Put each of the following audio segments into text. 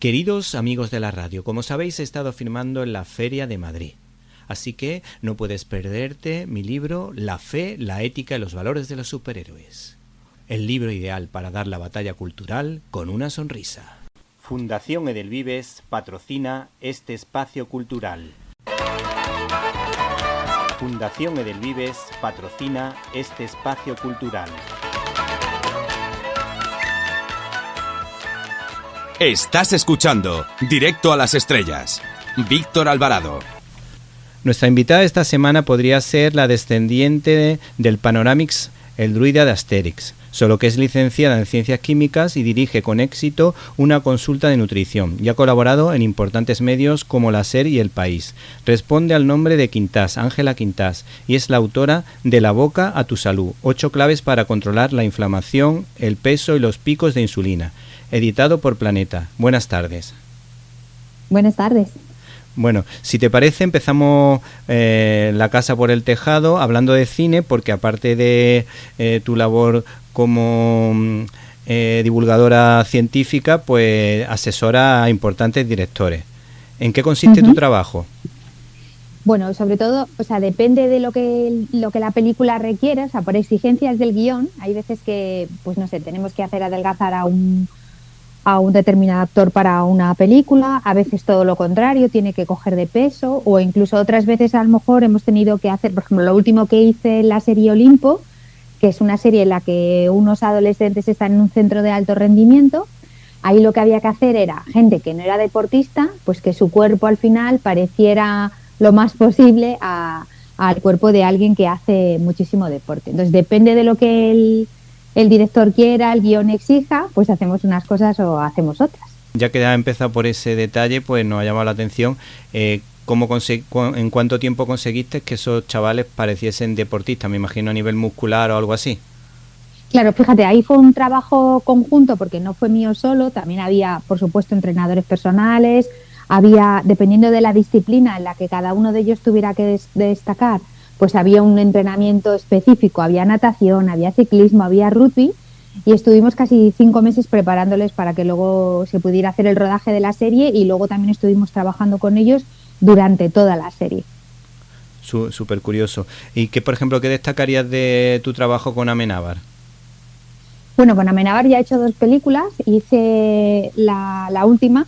Queridos amigos de la radio, como sabéis he estado firmando en la Feria de Madrid. Así que no puedes perderte mi libro La fe, la ética y los valores de los superhéroes. El libro ideal para dar la batalla cultural con una sonrisa. Fundación Edelvives patrocina este espacio cultural. Fundación Edelvives patrocina este espacio cultural. Estás escuchando Directo a las Estrellas. Víctor Alvarado. Nuestra invitada esta semana podría ser la descendiente del Panoramix, el druida de Asterix, solo que es licenciada en Ciencias Químicas y dirige con éxito una consulta de nutrición y ha colaborado en importantes medios como La SER y El País. Responde al nombre de Quintás, Ángela Quintás, y es la autora de La boca a tu salud, 8 claves para controlar la inflamación, el peso y los picos de insulina, editado por Planeta. Buenas tardes. Buenas tardes. Bueno, si te parece empezamos la casa por el tejado hablando de cine, porque aparte de tu labor como divulgadora científica, pues asesora a importantes directores. ¿En qué consiste tu trabajo? Bueno, sobre todo, o sea, depende de lo que la película requiera, o sea, por exigencias del guión, hay veces que, pues no sé, tenemos que hacer adelgazar a un determinado actor para una película, a veces todo lo contrario, tiene que coger de peso, o incluso otras veces a lo mejor hemos tenido que hacer, por ejemplo, lo último que hice en la serie Olimpo, que es una serie en la que unos adolescentes están en un centro de alto rendimiento. Ahí lo que había que hacer era gente que no era deportista, pues que su cuerpo al final pareciera lo más posible al cuerpo de alguien que hace muchísimo deporte. Entonces depende de lo que el director quiera, el guión exija, pues hacemos unas cosas o hacemos otras. Ya que ha empezado por ese detalle, pues nos ha llamado la atención en cuánto tiempo conseguiste que esos chavales pareciesen deportistas, me imagino a nivel muscular o algo así. Claro, fíjate, ahí fue un trabajo conjunto porque no fue mío solo, también había, por supuesto, entrenadores personales, había, dependiendo de la disciplina en la que cada uno de ellos tuviera que destacar, pues había un entrenamiento específico, había natación, había ciclismo, había rugby, y estuvimos casi 5 meses preparándoles para que luego se pudiera hacer el rodaje de la serie, y luego también estuvimos trabajando con ellos durante toda la serie. Súper curioso. ¿Y qué, por ejemplo, qué destacarías de tu trabajo con Amenábar? Bueno, con Amenábar ya he hecho 2 películas, hice la última.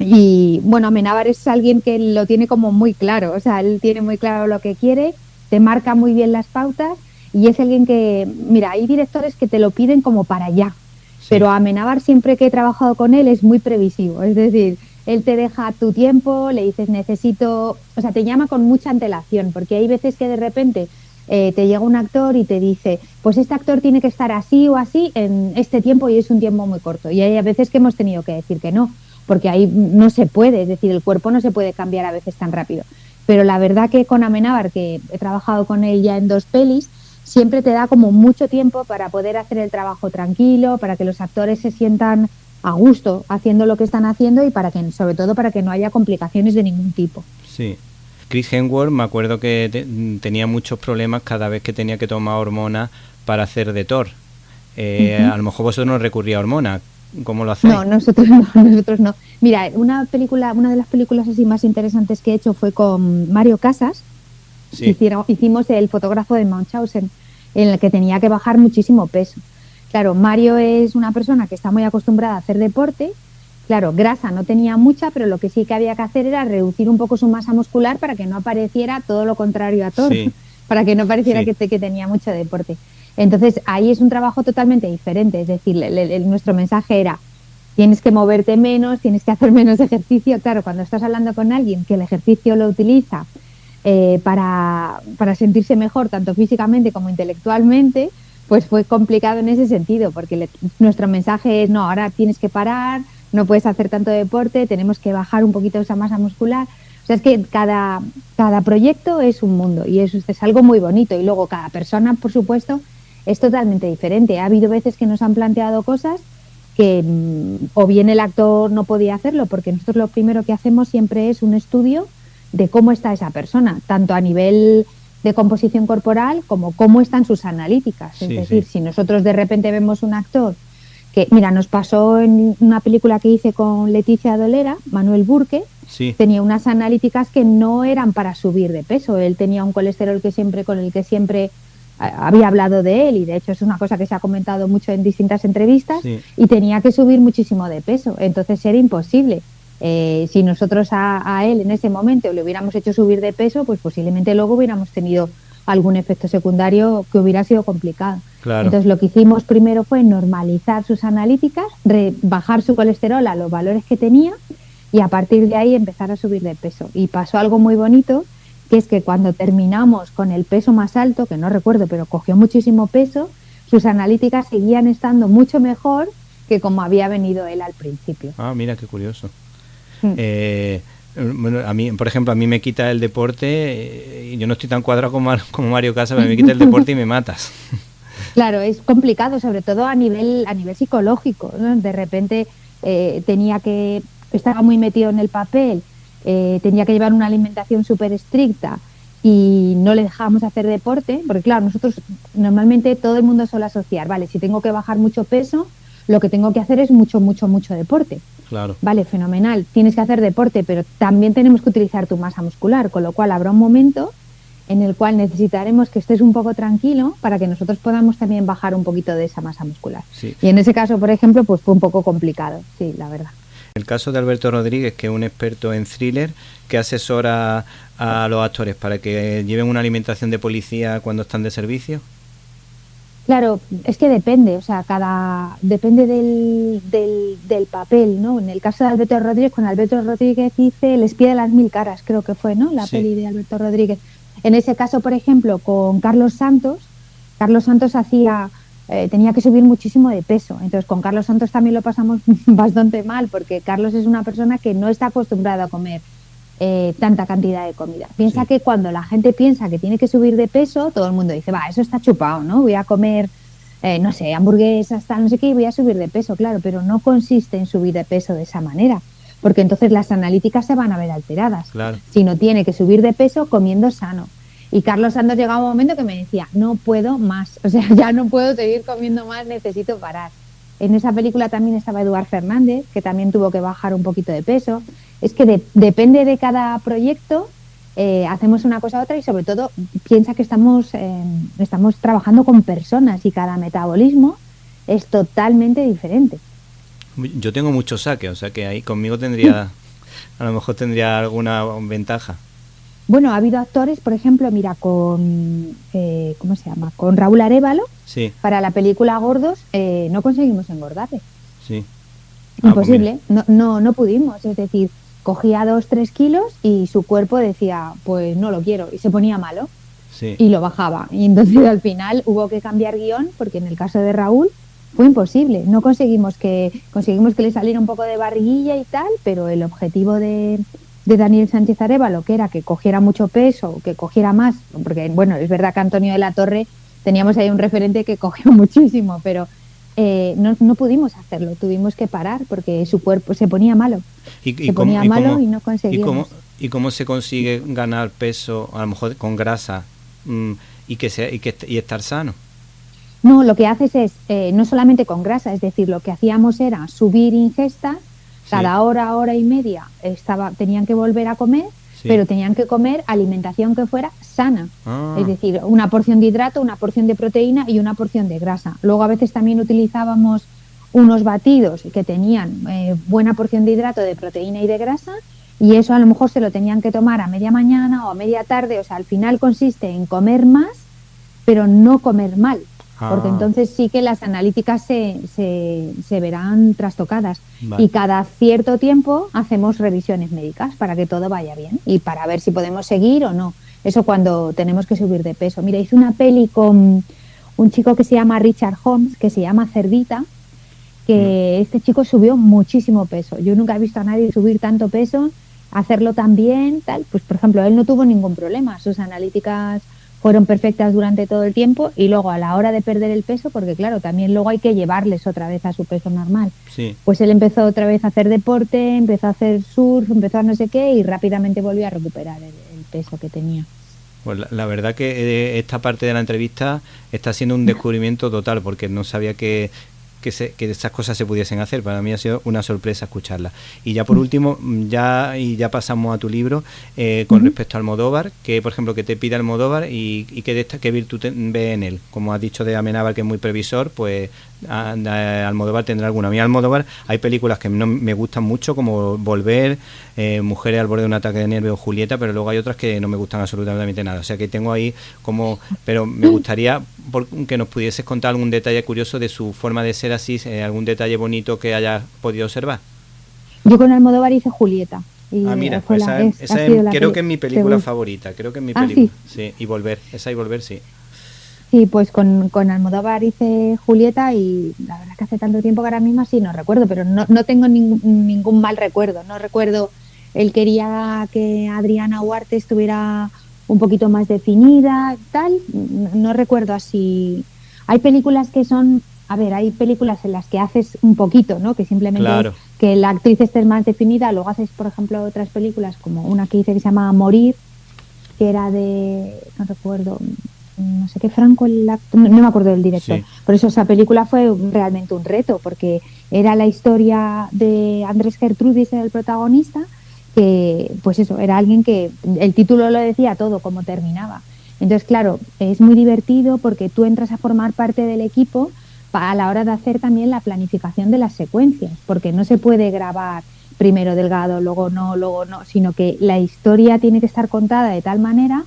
Y bueno, Amenábar es alguien que lo tiene como muy claro, o sea, él tiene muy claro lo que quiere, te marca muy bien las pautas y es alguien que, mira, hay directores que te lo piden como para allá, sí. Pero Amenábar siempre que he trabajado con él es muy previsivo, es decir, él te deja tu tiempo, le dices necesito, o sea, te llama con mucha antelación, porque hay veces que de repente te llega un actor y te dice, pues este actor tiene que estar así o así en este tiempo y es un tiempo muy corto, y hay a veces que hemos tenido que decir que no, porque ahí no se puede, es decir, el cuerpo no se puede cambiar a veces tan rápido. Pero la verdad que con Amenábar, que he trabajado con él ya en 2 pelis, siempre te da como mucho tiempo para poder hacer el trabajo tranquilo, para que los actores se sientan a gusto haciendo lo que están haciendo y para que, sobre todo, para que no haya complicaciones de ningún tipo. Sí. Chris Hemsworth, me acuerdo que tenía muchos problemas cada vez que tenía que tomar hormonas para hacer de Thor. A lo mejor vosotros no recurría a hormonas. ¿Cómo lo hacéis? No, nosotros no. Mira, una de las películas así más interesantes que he hecho fue con Mario Casas. Sí. Hicimos El fotógrafo de Munchausen, en el que tenía que bajar muchísimo peso. Claro, Mario es una persona que está muy acostumbrada a hacer deporte. Claro, grasa no tenía mucha, pero lo que sí que había que hacer era reducir un poco su masa muscular para que no apareciera todo lo contrario a Thor, sí. Para que no pareciera que tenía mucho deporte. Entonces ahí es un trabajo totalmente diferente, es decir, nuestro mensaje era tienes que moverte menos, tienes que hacer menos ejercicio. Claro, cuando estás hablando con alguien que el ejercicio lo utiliza para sentirse mejor tanto físicamente como intelectualmente, pues fue complicado en ese sentido, porque nuestro mensaje es no, ahora tienes que parar, no puedes hacer tanto deporte, tenemos que bajar un poquito esa masa muscular. O sea, es que cada proyecto es un mundo y eso es algo muy bonito, y luego cada persona, por supuesto, es totalmente diferente. Ha habido veces que nos han planteado cosas que o bien el actor no podía hacerlo, porque nosotros lo primero que hacemos siempre es un estudio de cómo está esa persona, tanto a nivel de composición corporal como cómo están sus analíticas. Es decir, si nosotros de repente vemos un actor que, mira, nos pasó en una película que hice con Leticia Dolera, Manuel Burque, Sí. tenía unas analíticas que no eran para subir de peso. Él tenía un colesterol con el que siempre había hablado de él, y de hecho es una cosa que se ha comentado mucho en distintas entrevistas, Sí. y tenía que subir muchísimo de peso. Entonces era imposible. Si nosotros a él en ese momento le hubiéramos hecho subir de peso, pues posiblemente luego hubiéramos tenido algún efecto secundario que hubiera sido complicado. Claro. Entonces lo que hicimos primero fue normalizar sus analíticas, bajar su colesterol a los valores que tenía, y a partir de ahí empezar a subir de peso. Y pasó algo muy bonito, que es que cuando terminamos con el peso más alto, que no recuerdo, pero cogió muchísimo peso, sus analíticas seguían estando mucho mejor que como había venido él al principio. Ah, mira, qué curioso. Bueno, a mí, por ejemplo, a mí me quita el deporte, y yo no estoy tan cuadrado como Mario Casas, pero me quita el deporte y me matas. Claro, es complicado, sobre todo a nivel psicológico, ¿no? De repente estaba muy metido en el papel, tenía que llevar una alimentación súper estricta y no le dejábamos hacer deporte, porque claro, nosotros normalmente todo el mundo suele asociar, vale, si tengo que bajar mucho peso, lo que tengo que hacer es mucho deporte. Claro. Vale, fenomenal, tienes que hacer deporte, pero también tenemos que utilizar tu masa muscular, con lo cual habrá un momento en el cual necesitaremos que estés un poco tranquilo para que nosotros podamos también bajar un poquito de esa masa muscular. Sí. Y en ese caso, por ejemplo, pues fue un poco complicado, sí, la verdad. El caso de Alberto Rodríguez, que es un experto en thriller, que asesora a los actores para que lleven una alimentación de policía cuando están de servicio. Claro, es que depende, o sea, depende del papel, ¿no? En el caso de Alberto Rodríguez, con Alberto Rodríguez hice El espía de las mil caras, creo que fue, ¿no? La peli de Alberto Rodríguez. En ese caso, por ejemplo, con Carlos Santos tenía que subir muchísimo de peso. Entonces, con Carlos Santos también lo pasamos bastante mal, porque Carlos es una persona que no está acostumbrada a comer tanta cantidad de comida. Piensa que cuando la gente piensa que tiene que subir de peso, todo el mundo dice, va, eso está chupado, ¿no? Voy a comer, no sé, hamburguesas, tal, no sé qué, y voy a subir de peso, claro, pero no consiste en subir de peso de esa manera, porque entonces las analíticas se van a ver alteradas. Claro. Sino tiene que subir de peso comiendo sano. Y Carlos Santos llegaba un momento que me decía, no puedo más, o sea, ya no puedo seguir comiendo más, necesito parar. En esa película también estaba Eduard Fernández, que también tuvo que bajar un poquito de peso. Es que depende de cada proyecto, hacemos una cosa u otra, y sobre todo piensa que estamos trabajando con personas y cada metabolismo es totalmente diferente. Yo tengo mucho saque, o sea que ahí conmigo a lo mejor tendría alguna ventaja. Bueno, ha habido actores, por ejemplo, mira, con ¿cómo se llama? Con Raúl Arévalo, sí. Para la película Gordos, no conseguimos engordarle. Sí. Imposible, pues no pudimos, es decir, cogía 2-3 kilos y su cuerpo decía, pues no lo quiero, y se ponía malo, sí. Y lo bajaba. Y entonces al final hubo que cambiar guión, porque en el caso de Raúl fue imposible. No conseguimos que le saliera un poco de barriguilla y tal, pero el objetivo de Daniel Sánchez Arévalo, que era que cogiera mucho peso, que cogiera más, porque bueno, es verdad que Antonio de la Torre teníamos ahí un referente que cogió muchísimo, pero no pudimos hacerlo, tuvimos que parar porque su cuerpo se ponía malo. Y no conseguíamos. ¿Y cómo se consigue ganar peso, a lo mejor con grasa, y estar sano? No, lo que haces es, no solamente con grasa, es decir, lo que hacíamos era subir ingestas, cada hora y media tenían que volver a comer, pero tenían que comer alimentación que fuera sana. Es decir, una porción de hidrato, una porción de proteína y una porción de grasa. Luego a veces también utilizábamos unos batidos que tenían buena porción de hidrato, de proteína y de grasa, y eso a lo mejor se lo tenían que tomar a media mañana o a media tarde. O sea, al final consiste en comer más, pero no comer mal, porque entonces sí que las analíticas se verán trastocadas. Vale. Y cada cierto tiempo hacemos revisiones médicas para que todo vaya bien y para ver si podemos seguir o no. Eso cuando tenemos que subir de peso. Mira, hice una peli con un chico que se llama Richard Holmes, que se llama Cerdita, que este chico subió muchísimo peso. Yo nunca he visto a nadie subir tanto peso, hacerlo tan bien, tal. Pues, por ejemplo, él no tuvo ningún problema. Sus analíticas fueron perfectas durante todo el tiempo, y luego a la hora de perder el peso, porque claro, también luego hay que llevarles otra vez a su peso normal. Sí. Pues él empezó otra vez a hacer deporte, empezó a hacer surf, empezó a no sé qué, y rápidamente volvió a recuperar el peso que tenía. Pues la verdad que esta parte de la entrevista está siendo un descubrimiento total, porque no sabía que que esas cosas se pudiesen hacer. Para mí ha sido una sorpresa escucharla. Y ya por último, ya pasamos a tu libro, con respecto a Almodóvar, que por ejemplo que te pide Almodóvar y qué virtud ve en él. Como has dicho de Amenábar, que es muy previsor, pues Almodóvar tendrá alguna. A mí Almodóvar hay películas que no me gustan mucho, como Volver, Mujeres al borde de un ataque de nervios, Julieta, pero luego hay otras que no me gustan absolutamente nada. O sea que tengo ahí como... Pero me gustaría que nos pudieses contar algún detalle curioso de su forma de ser así, algún detalle bonito que hayas podido observar. Yo con Almodóvar hice Julieta. Mira, pues creo que es mi película favorita. Creo que es mi película. Sí, y Volver. Esa y Volver, sí. Sí, pues con Almodóvar hice Julieta y la verdad que hace tanto tiempo que ahora mismo sí no recuerdo, pero no tengo ningún mal recuerdo. No recuerdo, él quería que Adriana Huarte estuviera un poquito más definida, tal. No recuerdo así. Hay películas que son, hay películas en las que haces un poquito, ¿no? Que simplemente es que la actriz esté más definida. Luego haces, por ejemplo, otras películas como una que hice que se llama Morir, que era no recuerdo, no sé qué Franco, no me acuerdo del director. Sí. Por eso esa película fue realmente un reto, porque era la historia de Andrés Gertrudis, era el protagonista, que pues eso, era alguien que el título lo decía todo, cómo terminaba. Entonces, claro, es muy divertido porque tú entras a formar parte del equipo a la hora de hacer también la planificación de las secuencias, porque no se puede grabar primero delgado, luego no, sino que la historia tiene que estar contada de tal manera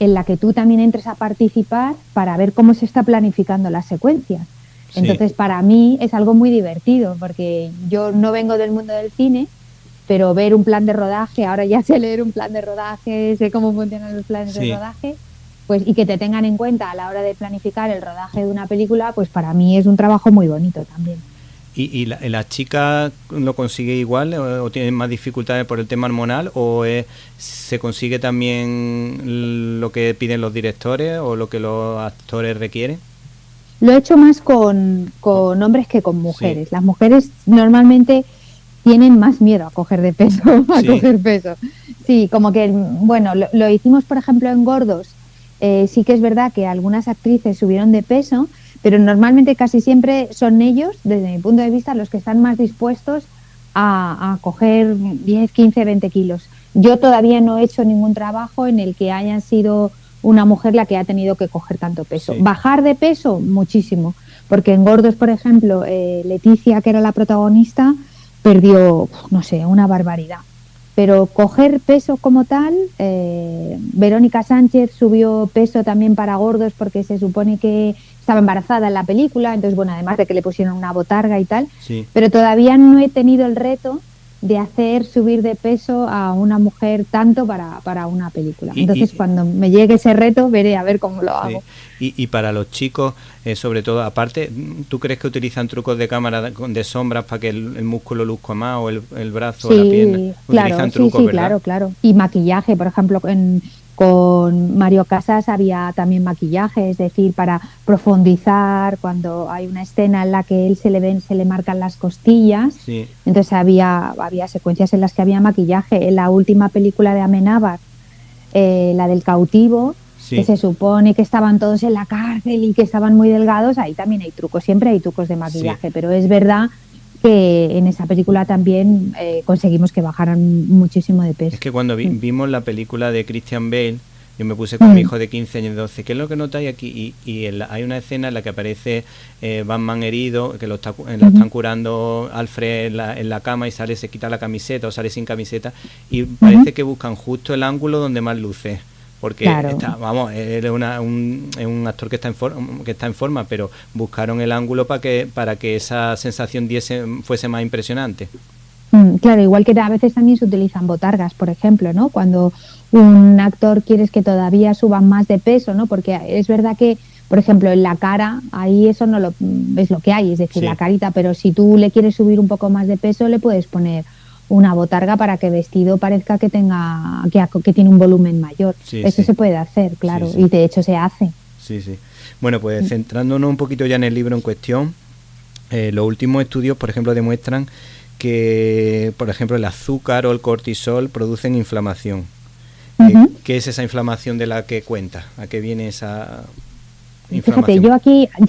en la que tú también entres a participar para ver cómo se está planificando las secuencias. Sí. Entonces, para mí es algo muy divertido, porque yo no vengo del mundo del cine, pero ver un plan de rodaje, ahora ya sé leer un plan de rodaje, sé cómo funcionan los planes de rodaje, pues y que te tengan en cuenta a la hora de planificar el rodaje de una película, pues para mí es un trabajo muy bonito también. ¿Y la chica lo consigue igual o tiene más dificultades por el tema hormonal o se consigue también lo que piden los directores o lo que los actores requieren? Lo he hecho más con hombres que con mujeres. Sí. Las mujeres normalmente tienen más miedo a coger de peso, coger peso. Sí, como que, bueno, lo hicimos por ejemplo en Gordos. Sí que es verdad que algunas actrices subieron de peso, pero normalmente casi siempre son ellos, desde mi punto de vista, los que están más dispuestos a coger 10, 15, 20 kilos. Yo todavía no he hecho ningún trabajo en el que haya sido una mujer la que ha tenido que coger tanto peso. Sí. Bajar de peso, muchísimo, porque en Gordos, por ejemplo, Leticia, que era la protagonista, perdió, no sé, una barbaridad. Pero coger peso como tal, Verónica Sánchez subió peso también para Gordos porque se supone que estaba embarazada en la película, entonces bueno, además de que le pusieron una botarga y tal, sí. Pero todavía no he tenido el reto de hacer subir de peso a una mujer tanto para una película. Entonces cuando me llegue ese reto veré a ver cómo lo hago. Y para los chicos, sobre todo, aparte, ¿tú crees que utilizan trucos de cámara de sombras para que el músculo luzca más o el brazo o la pierna? Claro, trucos, ¿verdad? Claro. Y maquillaje, por ejemplo, con Mario Casas había también maquillaje, es decir, para profundizar cuando hay una escena en la que él se le marcan las costillas. Sí. Entonces había secuencias en las que había maquillaje. En la última película de Amenábar, la del cautivo, sí. Que se supone que estaban todos en la cárcel y que estaban muy delgados, ahí también hay trucos, siempre hay trucos de maquillaje, sí. Pero es verdad que en esa película también conseguimos que bajaran muchísimo de peso. Es que cuando vimos la película de Christian Bale, yo me puse con mi hijo de 15 años y 12, ¿qué es lo que notáis aquí? Y hay una escena en la que aparece Batman herido, que lo están curando Alfred en la cama y se quita la camiseta o sale sin camiseta y parece que buscan justo el ángulo donde más luce. Porque claro. Él es un actor que está en forma, pero buscaron el ángulo para que esa sensación fuese más impresionante. Claro, igual que a veces también se utilizan botargas, por ejemplo, ¿no? Cuando un actor quieres que todavía suba más de peso, ¿no? Porque es verdad que, por ejemplo, en la cara, ahí eso no es lo que hay, es decir, sí. La carita, pero si tú le quieres subir un poco más de peso, le puedes poner una botarga para que vestido parezca que tiene un volumen mayor. Sí, eso sí. Se puede hacer, claro, sí. Y de hecho se hace. Sí. Bueno, pues centrándonos un poquito ya en el libro en cuestión, los últimos estudios, por ejemplo, demuestran que, por ejemplo, el azúcar o el cortisol producen inflamación. ¿Qué es esa inflamación de la que cuenta? ¿A qué viene esa...? Fíjate, yo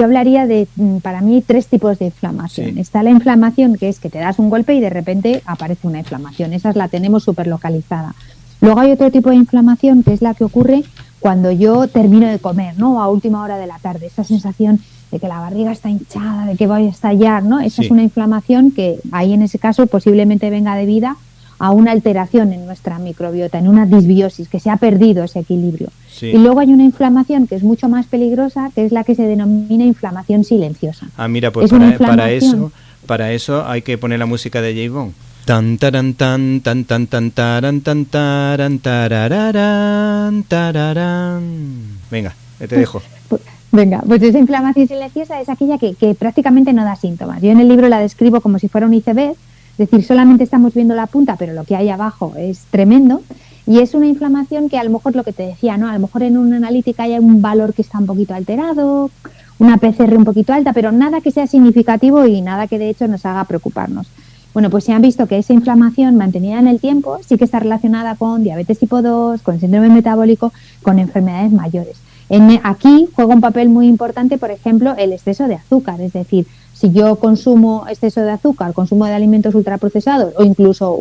hablaría de, para mí, 3 tipos de inflamación. Sí. Está la inflamación, que es que te das un golpe y de repente aparece una inflamación. Esa la tenemos súper localizada. Luego hay otro tipo de inflamación, que es la que ocurre cuando yo termino de comer, ¿no? A última hora de la tarde. Esa sensación de que la barriga está hinchada, de que voy a estallar, ¿no? Esa es una inflamación que ahí en ese caso posiblemente venga debida a una alteración en nuestra microbiota, en una disbiosis, que se ha perdido ese equilibrio. Sí. Y luego hay una inflamación que es mucho más peligrosa, que es la que se denomina inflamación silenciosa. Ah, mira, pues para eso hay que poner la música de James Bond. Tan taran tan tan tan tan taran tan taran tarararán tararán. Venga, te dejo. Venga, pues esa inflamación silenciosa es aquella que prácticamente no da síntomas. Yo en el libro la describo como si fuera un iceberg, es decir, solamente estamos viendo la punta, pero lo que hay abajo es tremendo. Y es una inflamación que a lo mejor lo que te decía, ¿no? A lo mejor en una analítica hay un valor que está un poquito alterado, una PCR un poquito alta, pero nada que sea significativo y nada que de hecho nos haga preocuparnos. Bueno, pues se han visto que esa inflamación mantenida en el tiempo sí que está relacionada con diabetes tipo 2, con síndrome metabólico, con enfermedades mayores. Aquí juega un papel muy importante, por ejemplo, el exceso de azúcar, es decir, si yo consumo exceso de azúcar, consumo de alimentos ultraprocesados o incluso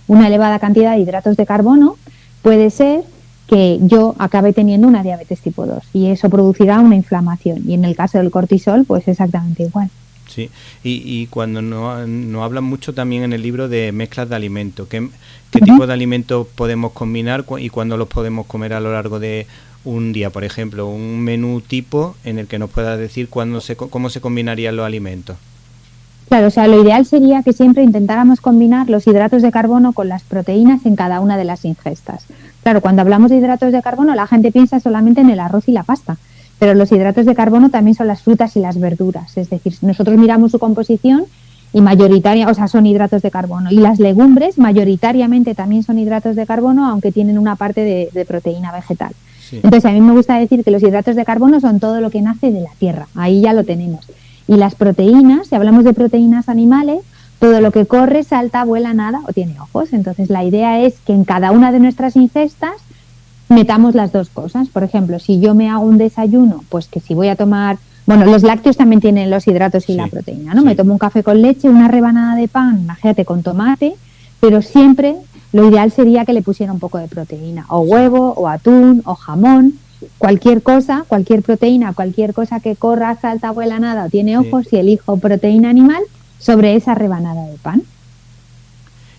una elevada cantidad de hidratos de carbono, puede ser que yo acabe teniendo una diabetes tipo 2 y eso producirá una inflamación. Y en el caso del cortisol, pues exactamente igual. Sí, y cuando no hablan mucho también en el libro de mezclas de alimentos, ¿qué tipo de alimentos podemos combinar y cuándo los podemos comer a lo largo de un día? Por ejemplo, un menú tipo en el que nos pueda decir cómo se combinarían los alimentos. Claro, o sea, lo ideal sería que siempre intentáramos combinar los hidratos de carbono con las proteínas en cada una de las ingestas. Claro, cuando hablamos de hidratos de carbono, la gente piensa solamente en el arroz y la pasta, pero los hidratos de carbono también son las frutas y las verduras. Es decir, nosotros miramos su composición y son hidratos de carbono. Y las legumbres mayoritariamente también son hidratos de carbono, aunque tienen una parte de proteína vegetal. Sí. Entonces, a mí me gusta decir que los hidratos de carbono son todo lo que nace de la tierra. Ahí ya lo tenemos. Y las proteínas, si hablamos de proteínas animales, todo lo que corre, salta, vuela, nada o tiene ojos. Entonces, la idea es que en cada una de nuestras ingestas metamos las dos cosas. Por ejemplo, si yo me hago un desayuno, pues que si voy a tomar... Bueno, los lácteos también tienen los hidratos y la proteína, ¿no? Sí. Me tomo un café con leche, una rebanada de pan, imagínate, con tomate, pero siempre lo ideal sería que le pusiera un poco de proteína, o huevo, o atún, o jamón, cualquier cosa, cualquier proteína, cualquier cosa que corra, salta, vuela, nada o tiene ojos, y elijo proteína animal sobre esa rebanada de pan.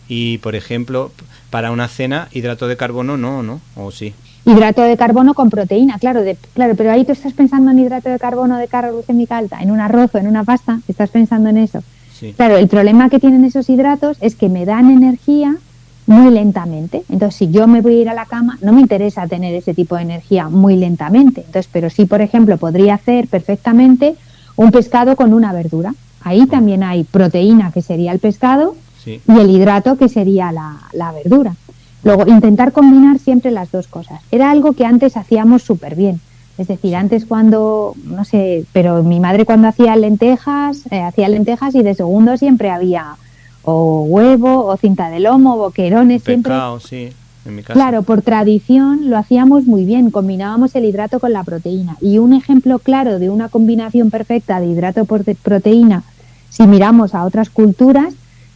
Y, por ejemplo, para una cena, hidrato de carbono no, ¿o sí? Hidrato de carbono con proteína, claro, pero ahí tú estás pensando en hidrato de carbono de carga glucémica alta, en un arroz o en una pasta, estás pensando en eso. Sí. Claro, el problema que tienen esos hidratos es que me dan energía muy lentamente. Entonces, si yo me voy a ir a la cama, no me interesa tener ese tipo de energía muy lentamente. Entonces, pero sí, por ejemplo, podría hacer perfectamente un pescado con una verdura. Ahí también hay proteína, que sería el pescado, y el hidrato, que sería la verdura. Luego, intentar combinar siempre las dos cosas. Era algo que antes hacíamos súper bien. Es decir, antes cuando, no sé, pero mi madre cuando hacía lentejas y de segundo siempre había o huevo, o cinta de lomo, boquerones, pescado, siempre. Sí, en mi casa. Claro, por tradición lo hacíamos muy bien, combinábamos el hidrato con la proteína. Y un ejemplo claro de una combinación perfecta de hidrato por proteína, si miramos a otras culturas,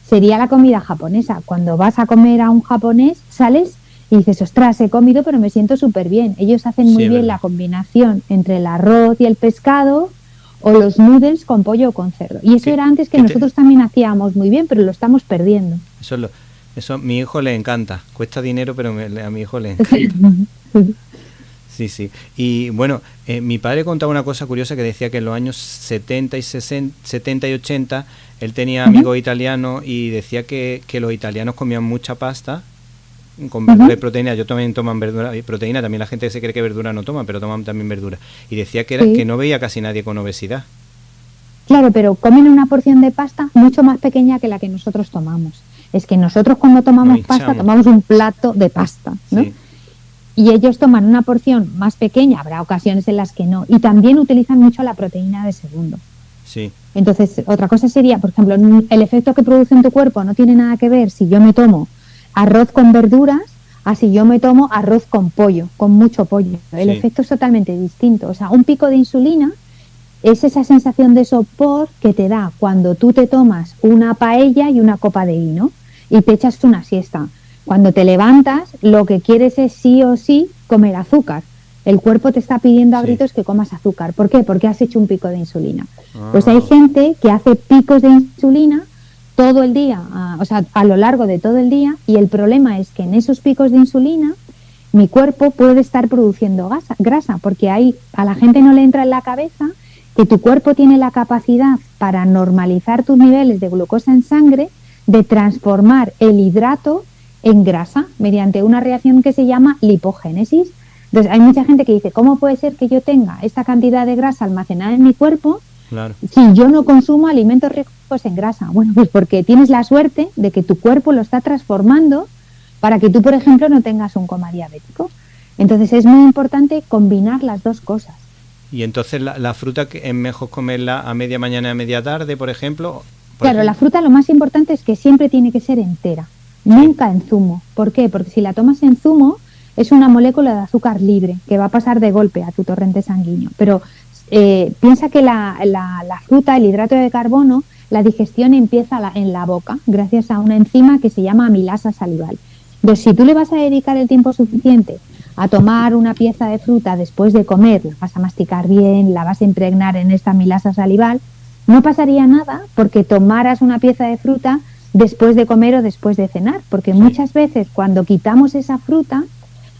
sería la comida japonesa. Cuando vas a comer a un japonés, sales y dices, ostras, he comido pero me siento súper bien. Ellos hacen muy bien la combinación entre el arroz y el pescado, o los noodles con pollo o con cerdo. Y eso era antes que nosotros también hacíamos muy bien, pero lo estamos perdiendo. Eso a mi hijo le encanta. Cuesta dinero, pero a mi hijo le encanta. Sí. Y bueno, mi padre contaba una cosa curiosa, que decía que en los años 70 y 80 él tenía amigos italianos y decía que los italianos comían mucha pasta con verdura y proteína. Yo también toman verdura y proteína. También la gente se cree que verdura no toma, pero toman también verdura. Y decía que no veía casi nadie con obesidad. Claro, pero comen una porción de pasta mucho más pequeña que la que nosotros tomamos. Es que nosotros cuando tomamos pasta, tomamos un plato de pasta, ¿no? Sí. Y ellos toman una porción más pequeña, habrá ocasiones en las que no, y también utilizan mucho la proteína de segundo. Sí. Entonces, otra cosa sería, por ejemplo, el efecto que produce en tu cuerpo no tiene nada que ver si yo me tomo arroz con verduras a si yo me tomo arroz con pollo, con mucho pollo. El efecto es totalmente distinto. O sea, un pico de insulina es esa sensación de sopor que te da cuando tú te tomas una paella y una copa de vino y te echas una siesta. Cuando te levantas, lo que quieres es sí o sí comer azúcar. El cuerpo te está pidiendo a gritos que comas azúcar. ¿Por qué? Porque has hecho un pico de insulina. Pues hay gente que hace picos de insulina todo el día, o sea, a lo largo de todo el día, y el problema es que en esos picos de insulina mi cuerpo puede estar produciendo grasa, porque a la gente no le entra en la cabeza que tu cuerpo tiene la capacidad para normalizar tus niveles de glucosa en sangre, de transformar el hidrato en grasa mediante una reacción que se llama lipogénesis. Entonces hay mucha gente que dice, ¿cómo puede ser que yo tenga esta cantidad de grasa almacenada en mi cuerpo si yo no consumo alimentos ricos en grasa? Bueno, pues porque tienes la suerte de que tu cuerpo lo está transformando para que tú, por ejemplo, no tengas un coma diabético. Entonces es muy importante combinar las dos cosas. Y entonces la fruta es mejor comerla a media mañana y a media tarde, por ejemplo. La fruta lo más importante es que siempre tiene que ser entera, nunca en zumo. ¿Por qué? Porque si la tomas en zumo es una molécula de azúcar libre que va a pasar de golpe a tu torrente sanguíneo. Pero piensa que la fruta, el hidrato de carbono, la digestión empieza en la boca gracias a una enzima que se llama amilasa salival. Entonces, si tú le vas a dedicar el tiempo suficiente a tomar una pieza de fruta después de comer, la vas a masticar bien, la vas a impregnar en esta amilasa salival, no pasaría nada porque tomaras una pieza de fruta después de comer o después de cenar, porque muchas veces cuando quitamos esa fruta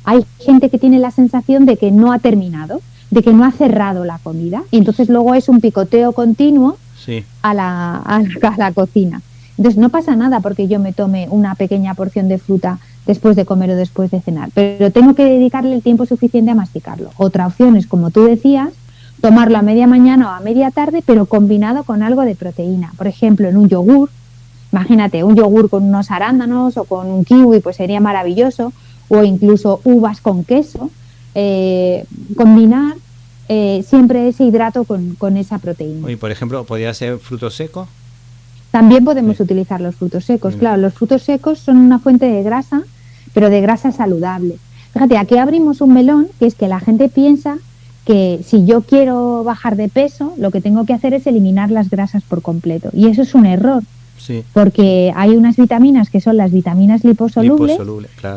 hay gente que tiene la sensación de que no ha terminado, de que no ha cerrado la comida, y entonces luego es un picoteo continuo a la cocina. Entonces no pasa nada porque yo me tome una pequeña porción de fruta después de comer o después de cenar, pero tengo que dedicarle el tiempo suficiente a masticarlo. Otra opción es, como tú decías, tomarlo a media mañana o a media tarde, pero combinado con algo de proteína. Por ejemplo, en un yogur, imagínate, un yogur con unos arándanos o con un kiwi, pues sería maravilloso, o incluso uvas con queso. Combinar siempre ese hidrato con esa proteína. Y por ejemplo, ¿podría ser frutos secos? También podemos utilizar los frutos secos. Claro, los frutos secos son una fuente de grasa, pero de grasa saludable. Fíjate, aquí abrimos un melón, que es que la gente piensa que si yo quiero bajar de peso, lo que tengo que hacer es eliminar las grasas por completo. Y eso es un error. Porque hay unas vitaminas que son las vitaminas liposolubles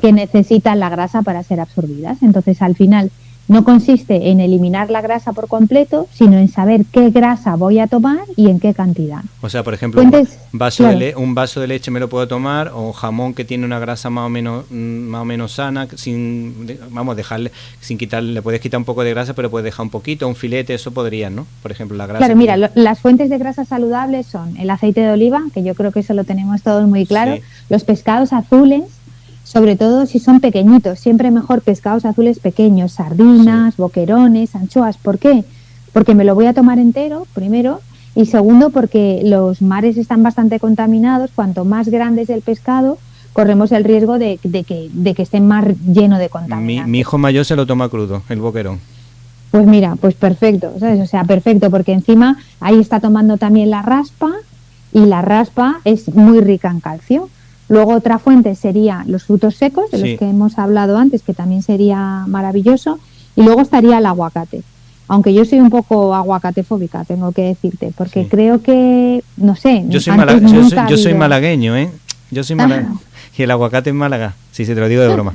que necesitan la grasa para ser absorbidas. Entonces, al final, no consiste en eliminar la grasa por completo, sino en saber qué grasa voy a tomar y en qué cantidad. O sea, por ejemplo, un vaso de leche me lo puedo tomar, o jamón que tiene una grasa más o menos sana, sin quitarle, le puedes quitar un poco de grasa, pero puedes dejar un poquito, un filete, eso podrían, ¿no? Por ejemplo, la grasa. Claro, mira, las fuentes de grasa saludables son el aceite de oliva, que yo creo que eso lo tenemos todos muy claro, los pescados azules, sobre todo si son pequeñitos, siempre mejor pescados azules pequeños, sardinas, boquerones, anchoas. ¿Por qué? Porque me lo voy a tomar entero, primero, y segundo, porque los mares están bastante contaminados. Cuanto más grande es el pescado, corremos el riesgo de que esté más lleno de contaminantes. Mi hijo mayor se lo toma crudo, el boquerón. Pues mira, pues perfecto, ¿sabes? O sea, perfecto, porque encima ahí está tomando también la raspa, y la raspa es muy rica en calcio. Luego otra fuente sería los frutos secos, de los que hemos hablado antes, que también sería maravilloso. Y luego estaría el aguacate. Aunque yo soy un poco aguacatefóbica, tengo que decirte, porque creo que, no sé... Yo soy malagueño, ¿eh? Yo soy malagueño. Y el aguacate en Málaga, sí, te lo digo de broma.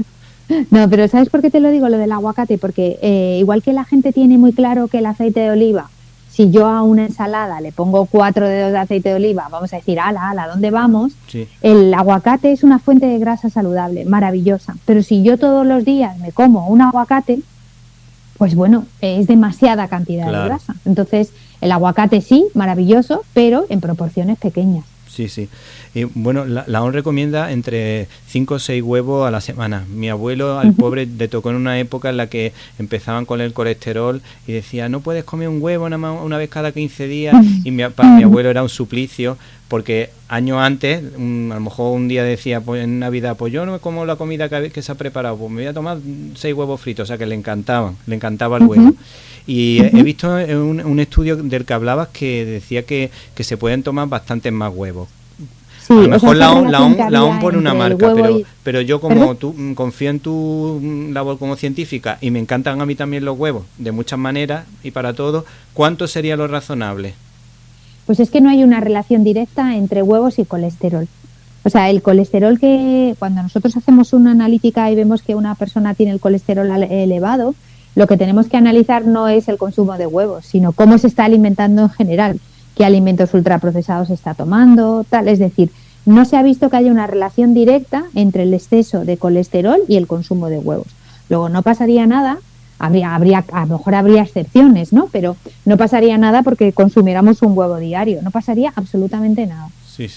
No, pero ¿sabes por qué te lo digo, lo del aguacate? Porque igual que la gente tiene muy claro que el aceite de oliva, si yo a una ensalada le pongo 4 dedos de aceite de oliva, vamos a decir, ala, ¿dónde vamos? El aguacate es una fuente de grasa saludable, maravillosa. Pero si yo todos los días me como un aguacate, pues bueno, es demasiada cantidad de grasa. Entonces, el aguacate sí, maravilloso, pero en proporciones pequeñas. Sí. Y bueno, la ONU recomienda entre 5 o 6 huevos a la semana. Mi abuelo, al pobre, le tocó en una época en la que empezaban con el colesterol y decía, no puedes comer un huevo nada más una vez cada 15 días. Y para mi abuelo era un suplicio, porque años antes, a lo mejor un día decía, pues en Navidad, pues yo no me como la comida que se ha preparado, pues me voy a tomar 6 huevos fritos. O sea, que le encantaba el huevo. Y he visto un estudio del que hablabas que decía que se pueden tomar bastantes más huevos. Sí, a lo mejor la la ON pone una marca, pero yo como tú confío en tu labor como científica y me encantan a mí también los huevos, de muchas maneras y para todo, ¿cuánto sería lo razonable? Pues es que no hay una relación directa entre huevos y colesterol. O sea, el colesterol, que cuando nosotros hacemos una analítica y vemos que una persona tiene el colesterol elevado, lo que tenemos que analizar no es el consumo de huevos, sino cómo se está alimentando en general, qué alimentos ultraprocesados está tomando, tal. Es decir, no se ha visto que haya una relación directa entre el exceso de colesterol y el consumo de huevos. Luego no pasaría nada, a lo mejor habría excepciones, ¿no? Pero no pasaría nada porque consumiéramos un huevo diario, no pasaría absolutamente nada. Sí.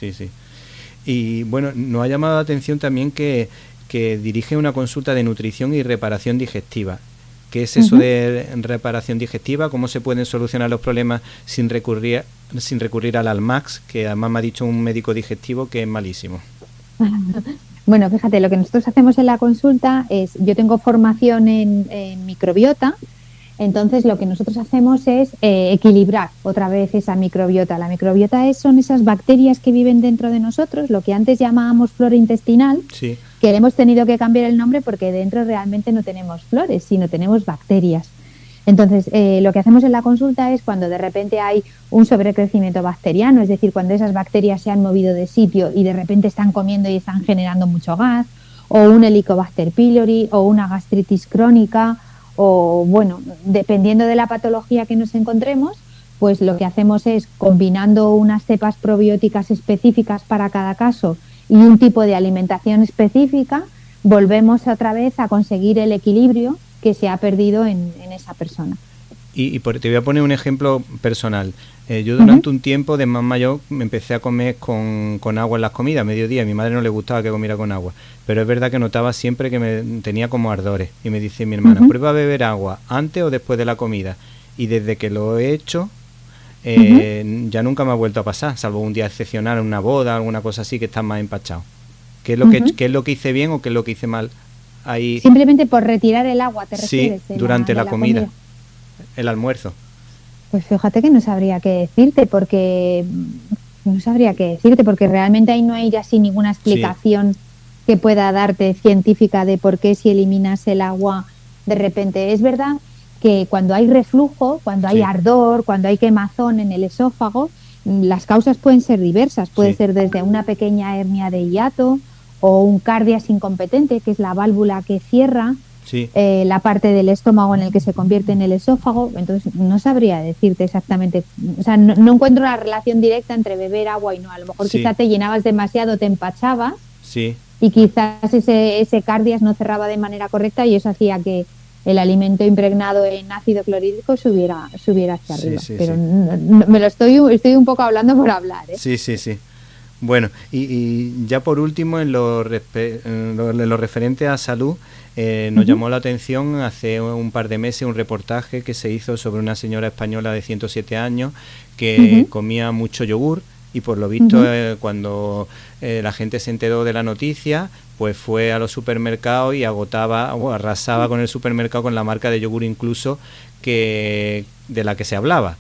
Y bueno, nos ha llamado la atención también que dirige una consulta de nutrición y reparación digestiva. ¿Qué es eso de reparación digestiva? ¿Cómo se pueden solucionar los problemas sin recurrir al Almax, que además me ha dicho un médico digestivo que es malísimo? Bueno, fíjate, lo que nosotros hacemos en la consulta es, yo tengo formación en microbiota, entonces lo que nosotros hacemos es equilibrar otra vez esa microbiota. La microbiota son esas bacterias que viven dentro de nosotros, lo que antes llamábamos flora intestinal, sí, que le hemos tenido que cambiar el nombre porque dentro realmente no tenemos flores, sino tenemos bacterias. Entonces, lo que hacemos en la consulta es cuando de repente hay un sobrecrecimiento bacteriano, es decir, cuando esas bacterias se han movido de sitio y de repente están comiendo y están generando mucho gas, o un Helicobacter pylori, o una gastritis crónica, o bueno, dependiendo de la patología que nos encontremos, pues lo que hacemos es, combinando unas cepas probióticas específicas para cada caso y un tipo de alimentación específica, volvemos otra vez a conseguir el equilibrio que se ha perdido en esa persona. Te voy a poner un ejemplo personal. Yo durante un tiempo de más mayor me empecé a comer con agua en las comidas, a mediodía. A mi madre no le gustaba que comiera con agua, pero es verdad que notaba siempre que me tenía como ardores. Y me dice mi hermana, prueba a beber agua antes o después de la comida. Y desde que lo he hecho, ya nunca me ha vuelto a pasar, salvo un día excepcional, una boda, alguna cosa así, que estás más empachado. ¿Qué es lo que hice bien o qué es lo que hice mal? Ahí... Simplemente por retirar el agua, ¿te refieres? Sí, durante la comida, el almuerzo. Pues fíjate que no sabría qué decirte, porque realmente ahí no hay ya sin ninguna explicación que pueda darte científica de por qué si eliminas el agua de repente. Es verdad que cuando hay reflujo, cuando hay ardor, cuando hay quemazón en el esófago, las causas pueden ser diversas. Puede ser desde una pequeña hernia de hiato o un cardias incompetente, que es la válvula que cierra la parte del estómago en el que se convierte en el esófago. Entonces no sabría decirte exactamente, o sea, no encuentro la relación directa entre beber agua y no. A lo mejor quizá te llenabas demasiado, te empachabas y quizás ese cardias no cerraba de manera correcta y eso hacía que el alimento impregnado en ácido clorhídrico subiera hacia arriba. Pero no, me lo estoy un poco hablando por hablar, ¿eh? Sí. Bueno, y ya por último, en lo referente a salud, nos llamó la atención hace un par de meses un reportaje que se hizo sobre una señora española de 107 años que comía mucho yogur y por lo visto cuando la gente se enteró de la noticia, pues fue a los supermercados y agotaba o arrasaba con el supermercado con la marca de yogur incluso de la que se hablaba.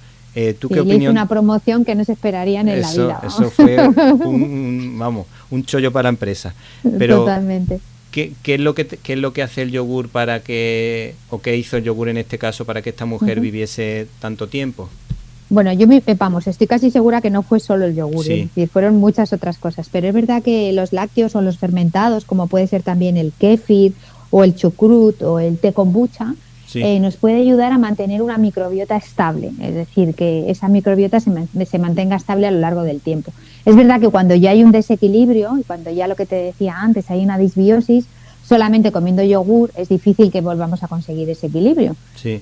¿Tú qué opinión? Hizo una promoción que no se esperarían en la vida. Eso fue un chollo para la empresa. Pero totalmente. ¿Qué es lo que hace el yogur qué hizo el yogur en este caso para que esta mujer viviese tanto tiempo? Bueno, estoy casi segura que no fue solo el yogur, es decir, fueron muchas otras cosas, pero es verdad que los lácteos o los fermentados, como puede ser también el kéfir o el chucrut o el té kombucha, nos puede ayudar a mantener una microbiota estable, es decir, que esa microbiota se mantenga estable a lo largo del tiempo. Es verdad que cuando ya hay un desequilibrio y cuando ya lo que te decía antes, hay una disbiosis, solamente comiendo yogur es difícil que volvamos a conseguir ese equilibrio.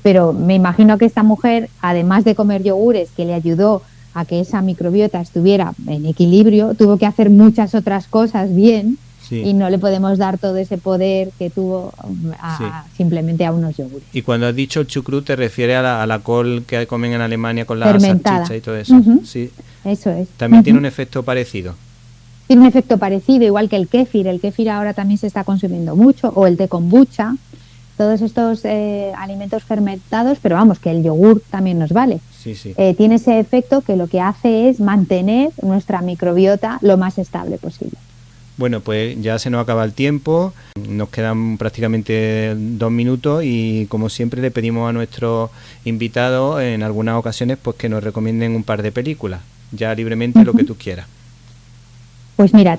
Pero me imagino que esta mujer, además de comer yogures que le ayudó a que esa microbiota estuviera en equilibrio, tuvo que hacer muchas otras cosas bien y no le podemos dar todo ese poder que tuvo simplemente a unos yogures. Y cuando has dicho chucrut, ¿te refieres a la col que comen en Alemania con la salchicha y todo eso? Sí. Eso es. ¿También tiene un efecto parecido? Tiene un efecto parecido, igual que el kéfir. El kéfir ahora también se está consumiendo mucho, o el té kombucha, todos estos alimentos fermentados, pero vamos, que el yogur también nos vale. Sí, sí. Tiene ese efecto que lo que hace es mantener nuestra microbiota lo más estable posible. Bueno, pues ya se nos acaba el tiempo, nos quedan prácticamente 2 minutos y como siempre le pedimos a nuestros invitados en algunas ocasiones pues que nos recomienden un par de películas, ya libremente lo que tú quieras. Pues mira,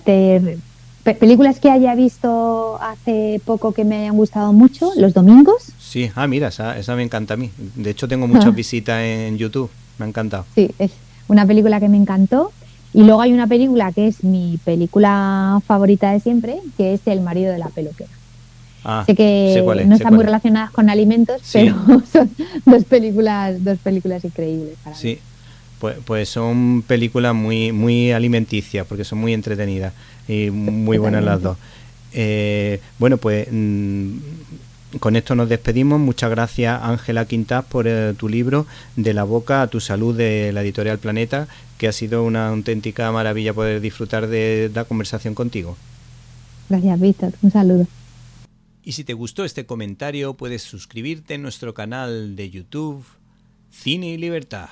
películas que haya visto hace poco que me hayan gustado mucho, Los domingos. Sí, mira, esa me encanta a mí. De hecho tengo muchas visitas en YouTube, me ha encantado. Sí, es una película que me encantó. Y luego hay una película que es mi película favorita de siempre, que es El marido de la peluquera. Sé que no están muy relacionadas con alimentos, sí, pero son dos películas increíbles para mí. Sí, pues son películas muy alimenticias, porque son muy entretenidas y muy buenas las dos. Bueno, pues con esto nos despedimos. Muchas gracias, Ángela Quintás, por tu libro De la boca a tu salud, de la editorial Planeta, que ha sido una auténtica maravilla poder disfrutar de la conversación contigo. Gracias, Víctor. Un saludo. Y si te gustó este comentario, puedes suscribirte en nuestro canal de YouTube Cine y Libertad.